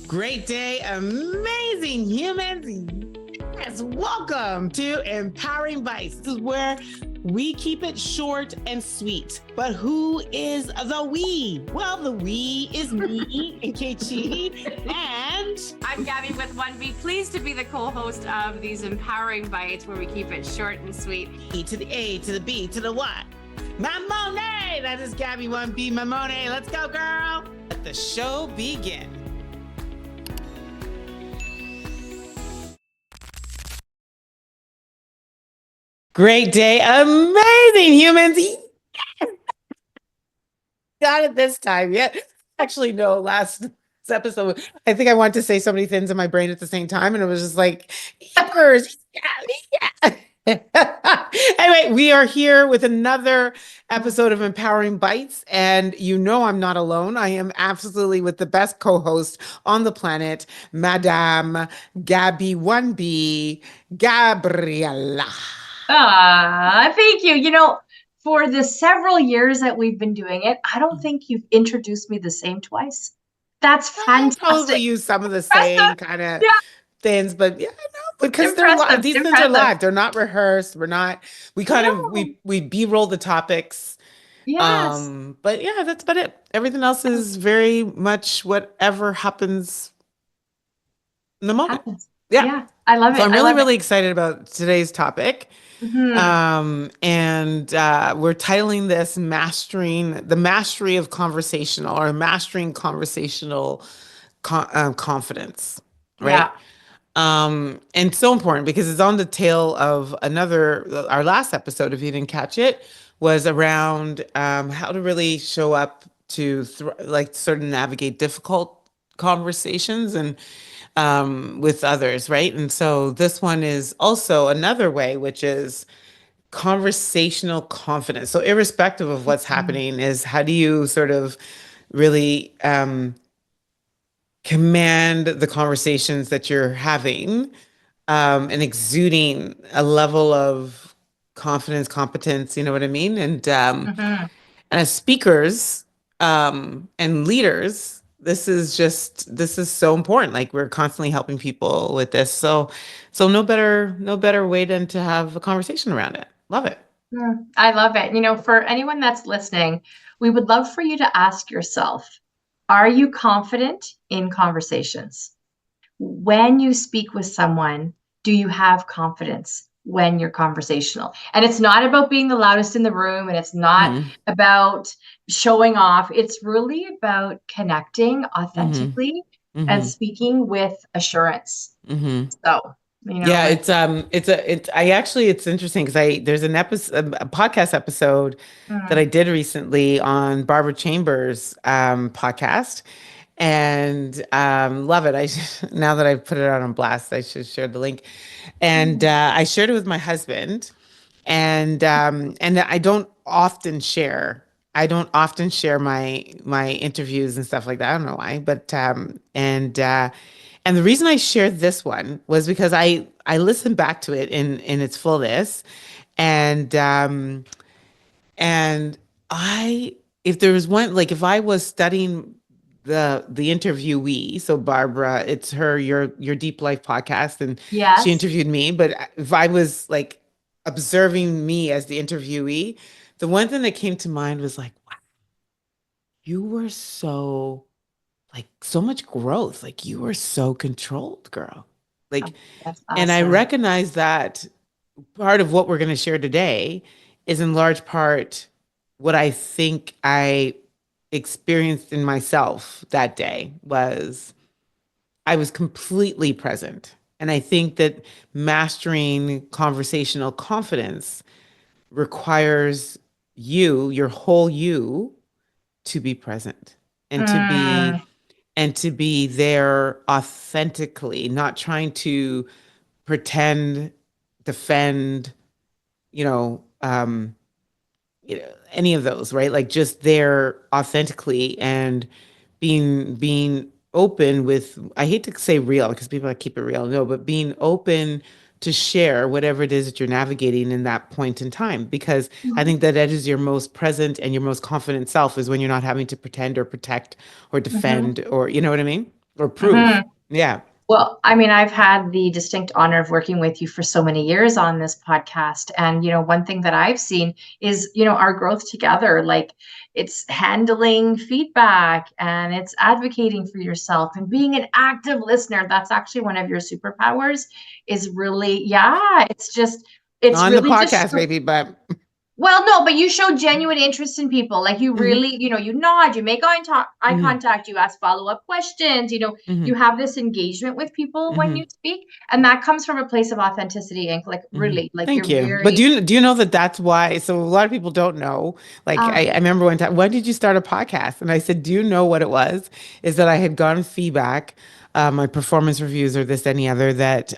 Great day, amazing humans. Yes, welcome to Empowering Bites. This is where we keep it short and sweet. But who is the we? Well, the we is me and KG. And I'm Gabby with 1B. Pleased to be the co-host of these Empowering Bites where we keep it short and sweet. E to the A to the B to the Y. Mamone! That is Gabby 1B Mamone. Let's go, girl. Let the show begin. Great day, amazing humans. Got it this time. Yeah. Actually, no, last episode, I think I wanted to say so many things in my brain at the same time, and it was just like, yippers. Yeah. Anyway, we are here with another episode of Empowering Bites, and you know I'm not alone. I am absolutely with the best co-host on the planet, Madame Gabby 1B, Gabriella. Thank you. For the several years that we've been doing it, I don't think you've introduced me the same twice. That's I fantastic. probably use some of the same kind of things, but yeah, no, because they're live. These things are live. They're not rehearsed. We B-roll the topics. Yes. But yeah, that's about it. Everything else is very much whatever happens in the moment. Yeah, I love it. So I'm really excited about today's topic. Mm-hmm. And we're titling this the mastery of conversational, or mastering conversational confidence, right? Yeah. And so important because it's on the tail of our last episode, if you didn't catch it, was around how to really show up to sort of navigate difficult conversations and with others, right? And so this one is also another way, which is conversational confidence. So irrespective of what's happening, is how do you sort of really command the conversations that you're having, and exuding a level of confidence, competence, you know what I mean? And as speakers and leaders, this is so important. Like, we're constantly helping people with this. So no better way than to have a conversation around it. Love it. I love it. For anyone that's listening, we would love for you to ask yourself, are you confident in conversations? When you speak with someone, do you have confidence when you're conversational? And it's not about being the loudest in the room, and it's not about showing off. It's really about connecting authentically and speaking with assurance. So, yeah, it's interesting because there's a podcast episode that I did recently on Barbara Chambers' podcast, and love it. Now that I've put it out on blast, I should share the link. And I shared it with my husband, and I don't often share my interviews and stuff like that. I don't know why, but and the reason I shared this one was because I listened back to it in its fullness, and if there was one, like, if I was studying the interviewee, so Barbara, it's her your Deep Life podcast, and she interviewed me, but if I was like observing me as the interviewee, the one thing that came to mind was like, wow, you were so much growth. Like, you were so controlled, girl. Like, that's and I awesome. recognize that part of what we're going to share today is in large part what I think I experienced in myself that day. Was I was completely present. And I think that mastering conversational confidence requires your whole you, to be present and to be there authentically, not trying to pretend, defend, you know, any of those, right? Like, just there authentically, and being open with, I hate to say real because people like, keep it real. No, but being open to share whatever it is that you're navigating in that point in time, because I think that is your most present and your most confident self, is when you're not having to pretend or protect or defend, or, you know what I mean? or proof. Mhm. Yeah. Well, I mean, I've had the distinct honor of working with you for so many years on this podcast. And, one thing that I've seen is, our growth together. Like it's handling feedback and it's advocating for yourself and being an active listener. That's actually one of your superpowers is really, yeah, it's Not on the really just podcast, maybe, but well, no, but you show genuine interest in people. Like you hmm really, you nod, you make eye hmm contact, you ask follow-up questions, hmm you have this engagement with people when hmm you speak. And that comes from a place of authenticity and like hmm really, like Thank you're you. But very do you know that that's why? So a lot of people don't know. Like ah I remember one time, when did you start a podcast? And I said, do you know what it was? Is that I had gotten feedback, my performance reviews or this, any other, that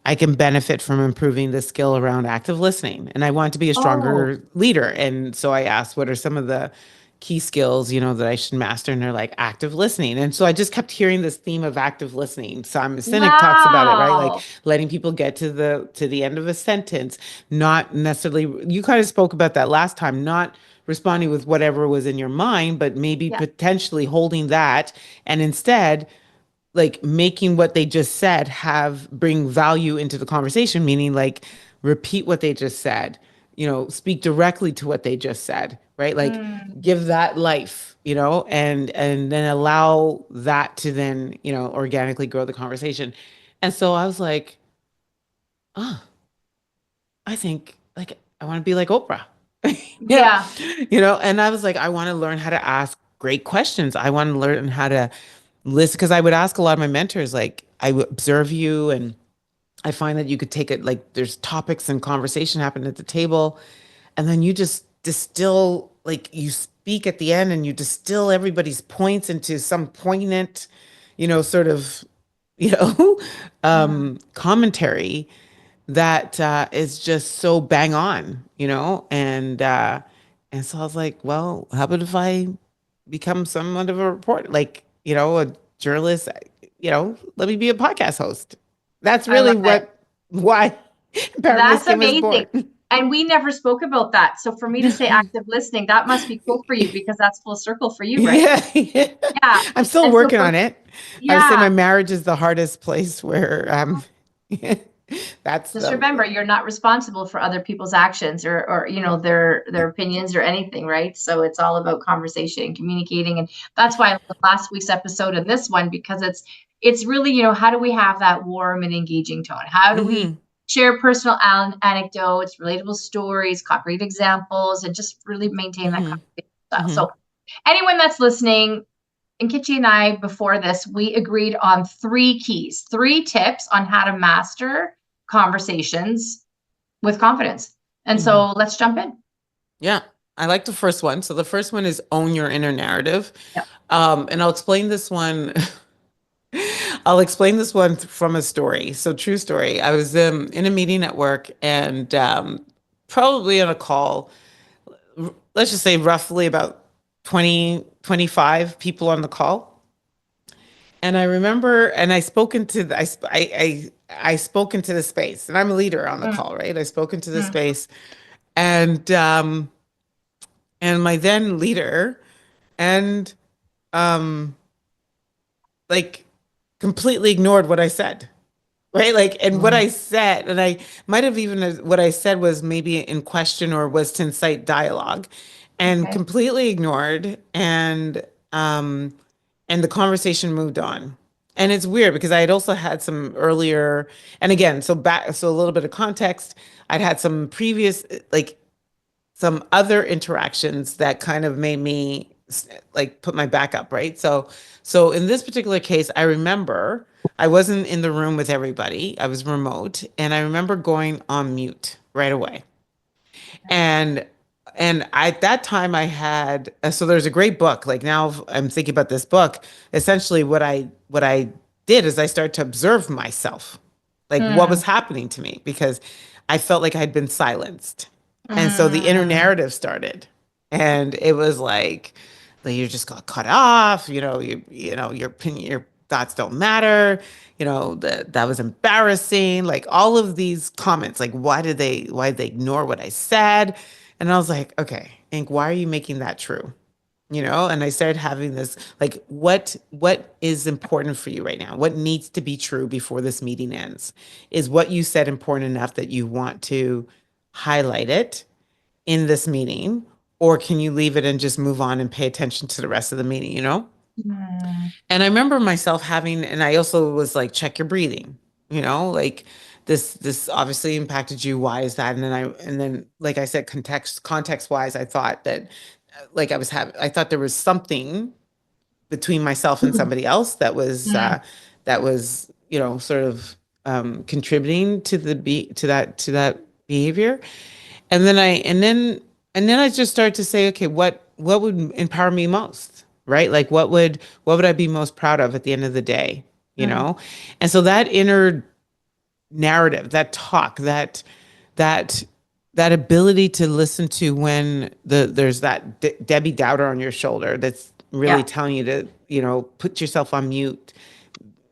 I can benefit from improving the skill around active listening. And I want to be a oh, stronger leader. And so I asked, what are some of the key skills, that I should master? And they're like active listening. And so I just kept hearing this theme of active listening. Simon Sinek talks about it, right? Like wow. letting people get to the end of a sentence, not necessarily, you kind of spoke about that last time, not responding with whatever was in your mind, but maybe Yeah. potentially holding that and instead like making what they just said have bring value into the conversation, meaning like repeat what they just said, speak directly to what they just said, right? Like Mm, give that life, and then allow that to then, organically grow the conversation. And so I was like, oh, I think like I want to be like Oprah. Yeah. yeah. And I was like, I want to learn how to ask great questions. I want to learn how to listen because I would ask a lot of my mentors, like, I would observe you and I find that you could take it like there's topics and conversation happen at the table, and then you just distill, like you speak at the end and you distill everybody's points into some poignant, sort of, you know, Mm, commentary that is just so bang on, and so I was like, well, how about if I become somewhat of a reporter, like, a journalist, let me be a podcast host. That's I love really it. why Empower My That's Skin was amazing. born. And we never spoke about that. So for me to say active listening, that must be cool for you because that's full circle for you, right? Yeah, yeah. Yeah. I'm still And so working for on it. I would say yeah, my marriage is the hardest place where that's just the remember you're not responsible for other people's actions or their opinions or anything, right? So it's all about conversation and communicating. And that's why I love last week's episode and this one, because it's really, how do we have that warm and engaging tone? How do we hmm share personal anecdotes, relatable stories, concrete examples, and just really maintain that hmm conversation style. hmm So anyone that's listening, and Kitchi and I, before this, we agreed on three keys, three tips on how to master conversations with confidence. And hmm so let's jump in. Yeah, I like the first one. So the first one is own your inner narrative. Yep. And I'll explain this one. I'll explain this one from a story. So true story. I was in a meeting at work and probably on a call. Let's just say roughly about 20, 25 people on the call. And I remember, and I spoke into the, I spoke into the space, and I'm a leader on the Mm, call, right? I spoke into the mm, space, and my then leader, and um, like completely ignored what I said. Right. Like, and what mm. I said, and I might have even, what I said was maybe in question or was to incite dialogue and Okay. completely ignored. And the conversation moved on. And it's weird because I had also had some earlier, and again, so a little bit of context. I'd had some previous, like some other interactions that kind of made me like put my back up, right? So in this particular case, I remember I wasn't in the room with everybody. I was remote, and I remember going on mute right away. And at that time I had so there's a great book. Like now I'm thinking about this book. Essentially what I did is I started to observe myself, like what Mm, was happening to me, because I felt like I'd been silenced. And so the inner mm, narrative started. And it was like you just got cut off, your opinion, your thoughts don't matter, that was embarrassing, like all of these comments, like why did they ignore what I said? And I was like, okay, Ink, why are you making that true? and I started having this, like, what is important for you right now? What needs to be true before this meeting ends? Is what you said important enough that you want to highlight it in this meeting, or can you leave it and just move on and pay attention to the rest of the meeting? Mm, And I remember myself having, and I also was like, check your breathing, like this obviously impacted you. Why is that? And then, like I said, context wise, I thought that, like I thought there was something between myself and somebody else mm, that was, sort of contributing to that behavior. And then I just started to say, okay, what would empower me most, right? Like what would I be most proud of at the end of the day, you mm. know? And so that inner narrative, that talk, that that ability to listen to when there's that Debbie Dowder on your shoulder that's really Yeah. telling you to, put yourself on mute,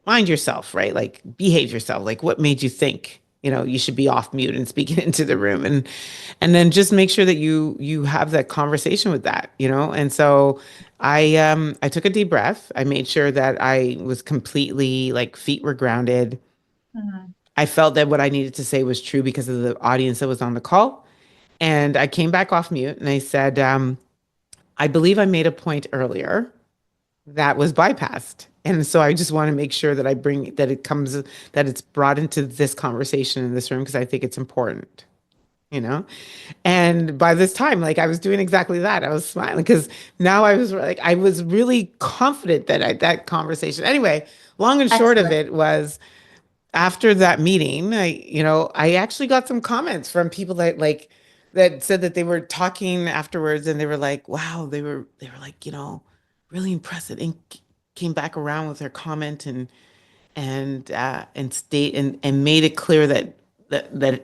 mind yourself, right? Like behave yourself. Like what made you think, you should be off mute and speaking into the room, and then just make sure that you have that conversation with that. And so I took a deep breath. I made sure that I was completely, like, feet were grounded. Mm, I felt that what I needed to say was true because of the audience that was on the call. And I came back off mute and I said, I believe I made a point earlier that was bypassed. And so I just want to make sure that that it's brought into this conversation in this room because I think it's important, you know? And by this time, like, I was doing exactly that. I was smiling because now I was really confident that conversation. Anyway, long and short of excellent. it was, after that meeting, I actually got some comments from people that said that they were talking afterwards and they were like, wow, they were like, really impressed, and came back around with their comment and made it clear that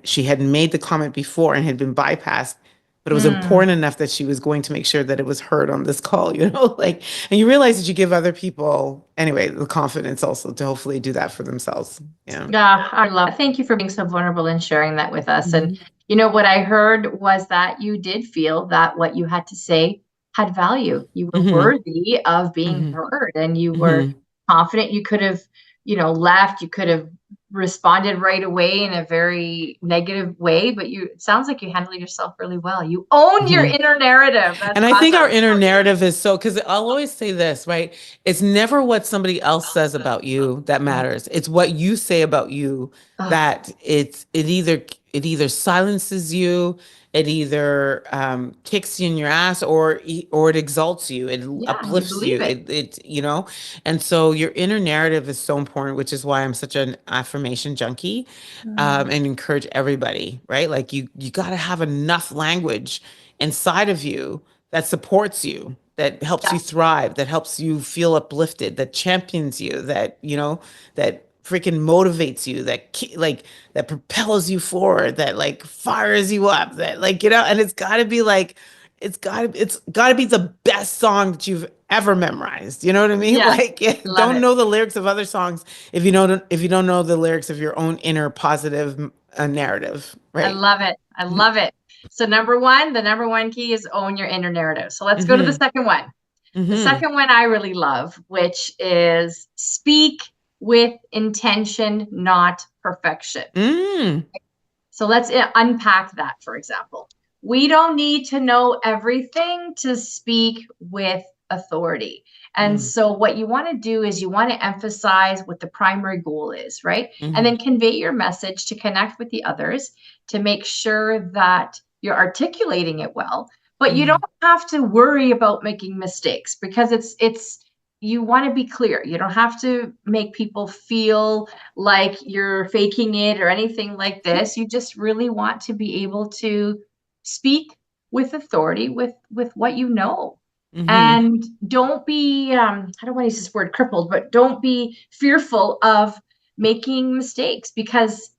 she had made the comment before and had been bypassed, but it was Mm, important enough that she was going to make sure that it was heard on this call, like, and you realize that you give other people, anyway, the confidence also to hopefully do that for themselves. Yeah. yeah, I love it. Thank you for being so vulnerable and sharing that with us. And Hmm. what I heard was that you did feel that what you had to say had value. You were Hmm. worthy of being Hmm. heard, and you were Hmm. confident. You could have, left. You could have responded right away in a very negative way, but it sounds like you handled yourself really well. You owned your Hmm. inner narrative. That's And I think our awesome. inner narrative is so, because I'll always say this, right? It's never what somebody else says about you that Mm. matters. It's what you say about you Oh, that it either silences you, it either kicks you in your ass, or it exalts you, it yeah, you uplifts believe you. it. And so your inner narrative is so important, which is why I'm such an affirmation junkie, Mm. and encourage everybody, right? Like you got to have enough language inside of you that supports you, that helps Yeah, you thrive, that helps you feel uplifted, that champions you, that freaking motivates you, that propels you forward, that, like, fires you up, that, like, and it's got to be the best song that you've ever memorized. You know what I mean? yeah, Like, love don't it. know the lyrics of other songs if you don't know the lyrics of your own inner positive narrative, I right? love it. I love it. So the number one key is own your inner narrative. So let's go to the Mm-hmm. second one. The Mm-hmm. second one I really love, which is speak with intention, not perfection. Mm. So let's unpack that, for example. We don't need to know everything to speak with authority. And Mm. so, what you want to do is you want to emphasize what the primary goal is, right? And Mm-hmm. then convey your message to connect with the others to make sure that you're articulating it well. But you don't Mm-hmm. have to worry about making mistakes because you want to be clear. You don't have to make people feel like you're faking it or anything like this. You just really want to be able to speak with authority with what you know. Mm-hmm. And don't be I don't want to use this word crippled, but don't be fearful of making mistakes because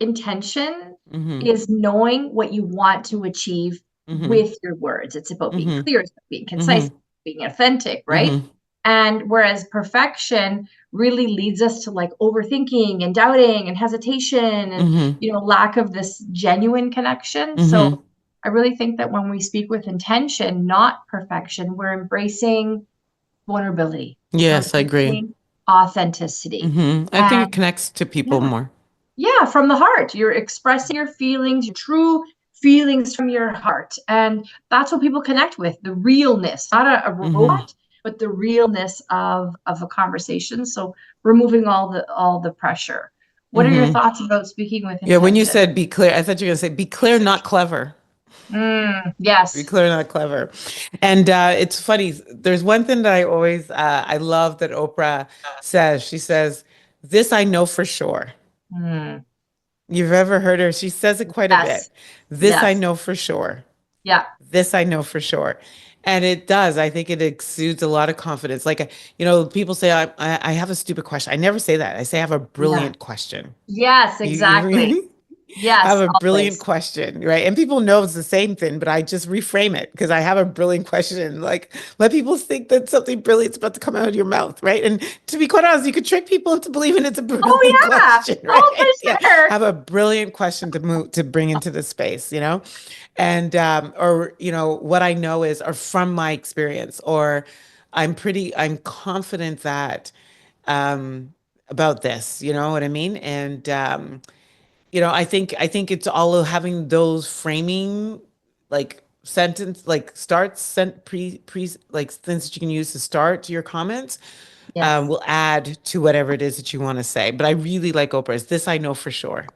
intention Mm-hmm. is knowing what you want to achieve Mm-hmm. with your words. It's about being Mm-hmm. clear, it's about being concise, Mm-hmm. being authentic, right? Mm-hmm. And whereas perfection really leads us to like overthinking and doubting and hesitation and Mm-hmm. lack of this genuine connection. So Mm-hmm. I really think that when we speak with intention, not perfection, we're embracing vulnerability. We're Yes, I agree. embracing authenticity. I think it And connects to people yeah, more. yeah, from the heart. You're expressing your feelings, your true feelings from your heart. And that's what people connect with, the realness, not a Hmm. robot, but the realness of a conversation. So removing all the pressure. What are your Hmm. thoughts about speaking with Yeah, when you intention? said be clear, I thought you were going to say be clear, not clever. Be Yes. clear, not clever. And it's funny. There's one thing that I love that Oprah says. She says, "This I know for sure." Mm, You've ever heard her? She says it quite a yes. bit. This I Yes. know for sure. Yeah. This I know for sure. And it does. I think it exudes a lot of confidence. Like, people say, I have a stupid question. I never say that. I say, I have a Yeah. brilliant question. Yes, You exactly. I have Yes, a brilliant always. question, right? And people know it's the same thing, but I just reframe it because I have a brilliant question. Like, let people think that something brilliant's about to come out of your mouth, right? And to be quite honest, you could trick people into believing it's a Oh brilliant yeah. question, Oh, right? Yeah, for sure. have a brilliant question to bring into the space. And or what I know is, or from my experience, or I'm confident that um, about this. You know what I mean? And I think it's all having those framing like sentence like starts sent pre like things that you can use to start your comments Yes. will add to whatever it is that you want to say. But I really like Oprah's. This I know for sure.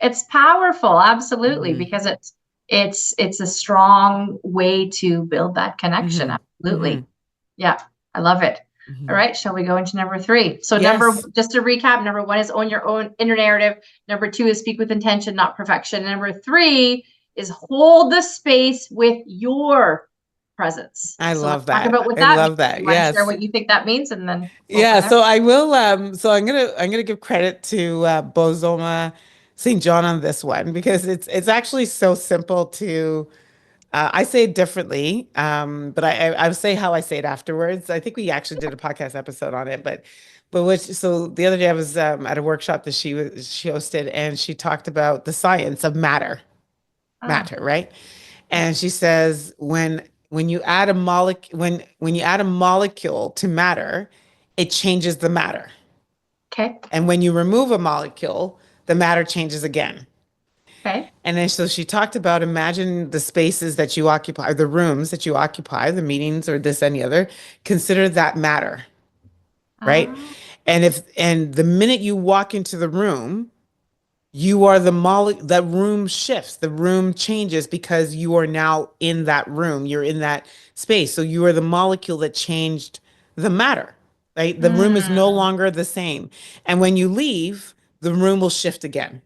It's powerful, absolutely, Hmm. because it's a strong way to build that connection. Hmm. Hmm. Absolutely. Yeah, I love it. All Hmm. right, shall we go into number three? So Yes, just to recap, number one is own your own inner narrative. Number two is speak with intention, not perfection. Number three is hold the space with your presence. I So let's love talk that. about what I that means. love that. You want to share Yes. what you think that means and then go from Yeah, there? so I will so I'm gonna give credit to Bozoma St. John on this one because it's actually so simple to I say it differently, but I would say how I say it afterwards. I think we actually did a podcast episode on it, but which so the other day I was at a workshop that she hosted, and she talked about the science of Ah, matter, right? And she says when you add a molecule when you add a molecule to matter, it changes the matter, okay. and when you remove a molecule, the matter changes again. Okay. And then so she talked about imagine the spaces that you occupy, or the rooms that you occupy, the meetings or this, any other, consider that matter, right? Ah, And the minute you walk into the room, you are that room shifts, the room changes because you are now in that room, you're in that space. So you are the molecule that changed the matter, right? The room is no mm, longer the same. And when you leave, the room will shift again,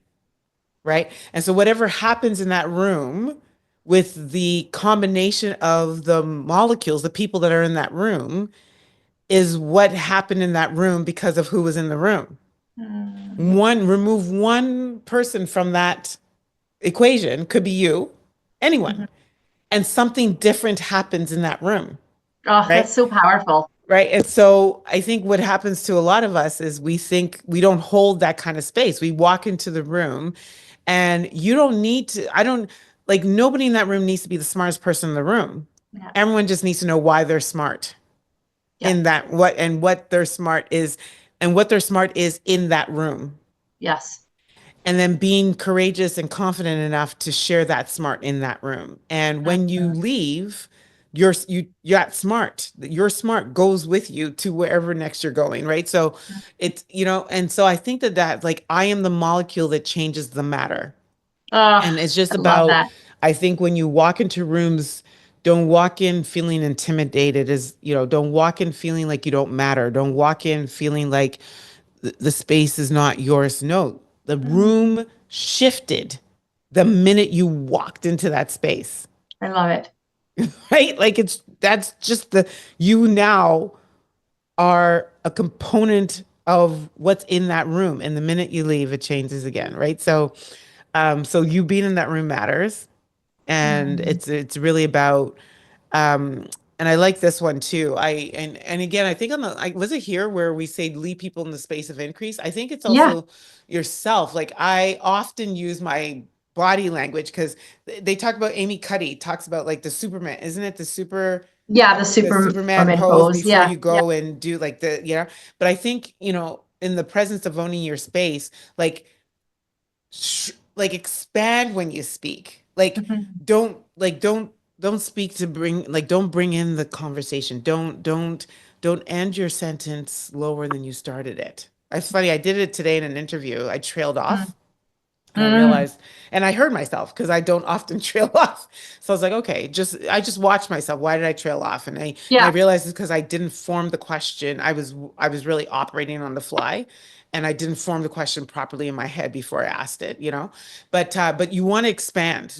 right? And so whatever happens in that room with the combination of the molecules, the people that are in that room, is what happened in that room because of who was in the room. mm, Remove one person from that equation, could be you, anyone, mhm. and something different happens in that room, Oh, right? that's so powerful. Right. And so I think what happens to a lot of us is we think we don't hold that kind of space. We walk into the room and you don't need to, I don't like nobody in that room needs to be the smartest person in the room. Yeah. Everyone just needs to know why they're smart Yeah. in that what their smart is and what their smart is in that room. Yes. And then being courageous and confident enough to share that smart in that room. And when you Mhm. leave, you're that smart. Your smart goes with you to wherever next you're going, right? So it's and so I think that like I am the molecule that changes the matter. Oh, And it's just I love about that. I think when you walk into rooms, don't walk in feeling intimidated, don't walk in feeling like you don't matter. Don't walk in feeling like the space is not yours. No, the Mm, room shifted the minute you walked into that space, I love it. right? Like that's just you now are a component of what's in that room. And the minute you leave, it changes again, right? So you being in that room matters. And Mm, it's really about and I like this one too. And again, I think was it here where we say lead people in the space of increase? I think it's yeah. also yourself. Like I often use body language, because they talk about Amy Cuddy talks about like the Superman, isn't it Yeah, the the Superman Superwoman pose pose. before Yeah. you Yeah. go and do like the, but I think, in the presence of owning your space, like like expand when you speak. Like Mhm. don't like don't speak to bring like don't bring in the conversation. Don't end your sentence lower than you started it. It's funny, I did it today in an interview. I trailed off. And I Mm. realized, and I heard myself because I don't often trail off. So I was like, okay, I just watched myself. Why did I trail off? And I Yeah. realized it's because I didn't form the question. I was really operating on the fly, and I didn't form the question properly in my head before I asked it. But you want to expand.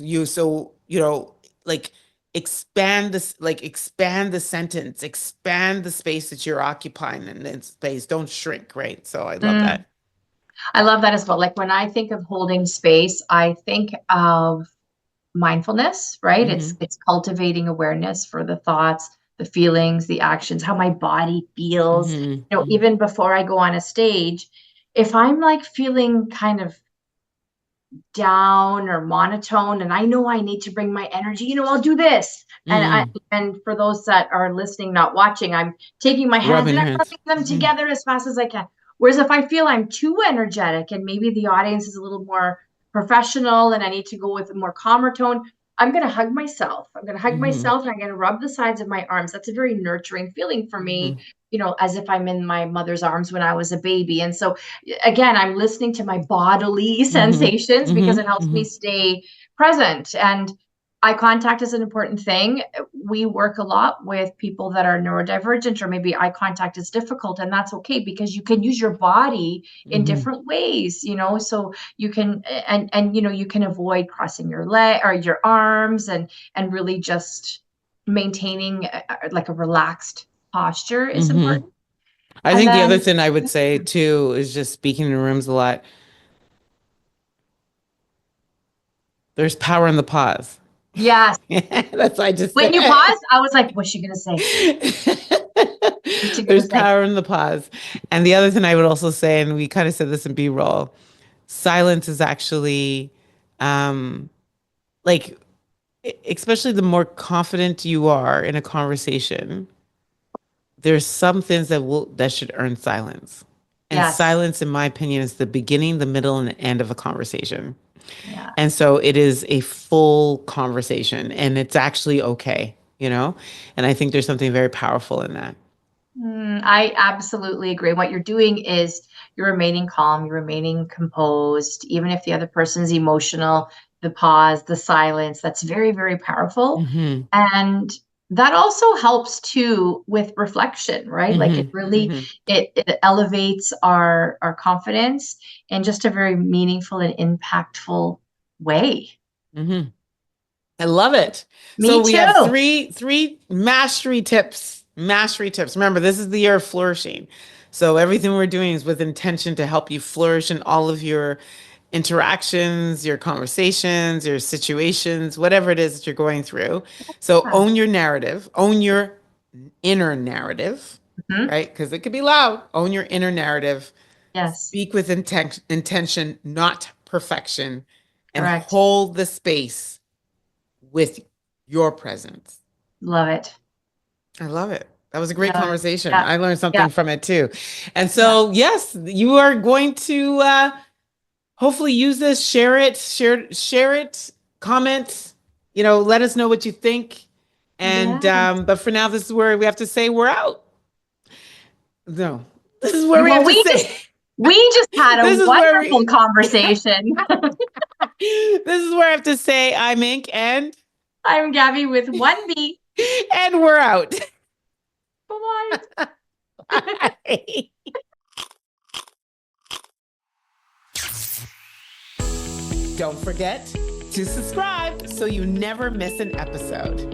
Like expand the sentence, expand the space that you're occupying in space. Don't shrink, right? So I love Mm. that. I love that as well. Like when I think of holding space, I think of mindfulness, right? Mm-hmm. It's cultivating awareness for the thoughts, the feelings, the actions, how my body feels. Mm-hmm. Even before I go on a stage, if I'm like feeling kind of down or monotone and I know I need to bring my energy, I'll do this. Mm-hmm. And for those that are listening, not watching, I'm taking my hands Rubbing and your I'm hands. rubbing them Mhm. together as fast as I can. Whereas if I feel I'm too energetic and maybe the audience is a little more professional and I need to go with a more calmer tone, I'm going to hug myself. I'm going to hug Mhm. myself and I'm going to rub the sides of my arms. That's a very nurturing feeling for me, Mhm. as if I'm in my mother's arms when I was a baby. And so again, I'm listening to my bodily Mhm. sensations because it Mhm. helps me Mhm. stay present. And eye contact is an important thing. We work a lot with people that are neurodivergent, or maybe eye contact is difficult, and that's okay because you can use your body in Mhm. different ways, so you can and you can avoid crossing your leg or your arms and really just maintaining like a relaxed posture is Mhm. important. I And think the other then thing I would say too is just speaking in rooms a lot. There's power in the pause. yes, That's what I just when you said. paused, I was like, what's she gonna say? What's she gonna There's say? power in the pause. And the other thing I would also say, and we kind of said this in B-roll, silence is actually um like especially the more confident you are in a conversation, there's some things that should earn silence. And Yes. silence, in my opinion, is the beginning, the middle, and the end of a conversation. Yeah. And so it is a full conversation and it's actually okay. And I think there's something very powerful in that. I absolutely agree. What you're doing is you're remaining calm, you're remaining composed, even if the other person's emotional, the pause, the silence, that's very, very powerful. Hmm. And that also helps too with reflection, right? Like it Hmm. really Hmm. it elevates our confidence in just a very meaningful and impactful way. Hmm. I love it. So Me we have too. three mastery tips. Mastery tips. Remember, this is the year of flourishing. So everything we're doing is with intention to help you flourish in all of your interactions, your conversations, your situations, whatever it is that you're going through. So Yeah. own your narrative, own your inner narrative, Mhm. right? Because it could be loud. Own your inner narrative. Yes, Speak with intention, not perfection, and correct. hold the space with your presence. Love it. I love it. That was a great Love it. conversation. Yeah. I learned Yeah. something from it too. And Yeah. so, yes, you are going to hopefully use this, share it, comment, let us know what you think. And Yeah. but for now, this is where we have to say we're out. No, this is where we Well, have to we say just we just had a this is where wonderful we conversation. this is where I have to say I'm Ink I'm Gabby with 1B. and we're out. Bye-bye. Bye. Don't forget to subscribe so you never miss an episode.